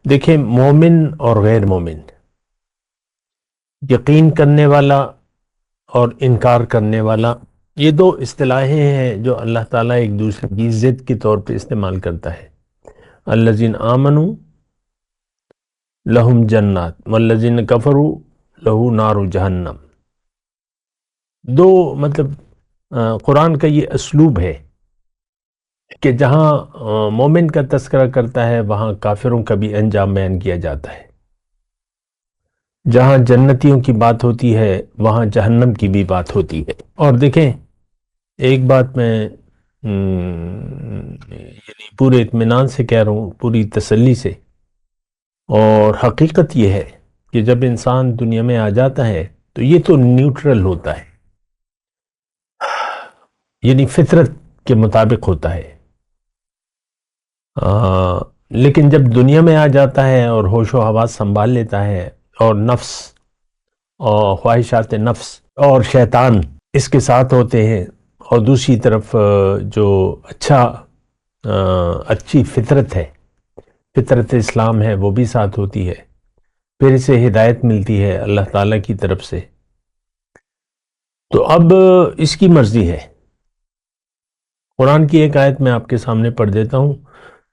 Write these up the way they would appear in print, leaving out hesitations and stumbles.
دیکھیں، مومن اور غیر مومن، یقین کرنے والا اور انکار کرنے والا، یہ دو اصطلاحیں ہیں جو اللہ تعالیٰ ایک دوسرے کی ضد کے طور پہ استعمال کرتا ہے۔ الذین آمنوا لہم جنات والذین کفروا لہو نار جہنم۔ دو مطلب قرآن کا یہ اسلوب ہے کہ جہاں مومن کا تذکرہ کرتا ہے وہاں کافروں کا بھی انجام بیان کیا جاتا ہے، جہاں جنتیوں کی بات ہوتی ہے وہاں جہنم کی بھی بات ہوتی ہے۔ اور دیکھیں، ایک بات میں یعنی پورے اطمینان سے کہہ رہا ہوں، پوری تسلی سے، اور حقیقت یہ ہے کہ جب انسان دنیا میں آ جاتا ہے تو یہ تو نیوٹرل ہوتا ہے، یعنی فطرت کے مطابق ہوتا ہے، لیکن جب دنیا میں آ جاتا ہے اور ہوش و حواس سنبھال لیتا ہے اور نفس اور خواہشات نفس اور شیطان اس کے ساتھ ہوتے ہیں، اور دوسری طرف جو اچھی فطرت ہے، فطرت اسلام ہے، وہ بھی ساتھ ہوتی ہے، پھر اسے ہدایت ملتی ہے اللہ تعالیٰ کی طرف سے، تو اب اس کی مرضی ہے۔ قرآن کی ایک آیت میں آپ کے سامنے پڑھ دیتا ہوں،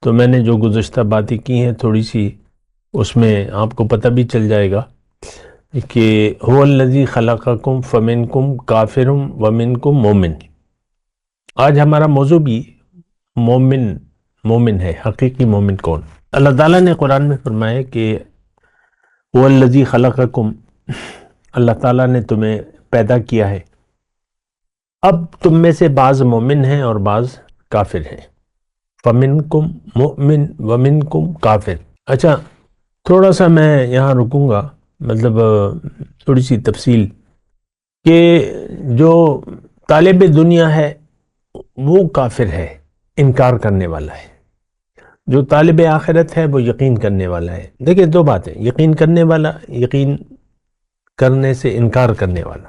تو میں نے جو گزشتہ باتیں کی ہیں تھوڑی سی اس میں آپ کو پتہ بھی چل جائے گا کہ هو الذی خلقکم فمنکم کافر ومنکم مومن۔ آج ہمارا موضوع بھی مومن ہے۔ حقیقی مومن کون؟ اللہ تعالیٰ نے قرآن میں فرمایا کہ هو الذی خلقکم، اللہ تعالیٰ نے تمہیں پیدا کیا ہے، اب تم میں سے بعض مومن ہیں اور بعض کافر ہیں۔ فمنکم مؤمن ومنکم کافر۔ اچھا، تھوڑا سا میں یہاں رکوں گا، مطلب تھوڑی سی تفصیل، کہ جو طالب دنیا ہے وہ کافر ہے، انکار کرنے والا ہے، جو طالب آخرت ہے وہ یقین کرنے والا ہے۔ دیکھیں، دو باتیں، یقین کرنے والا، یقین کرنے سے انکار کرنے والا۔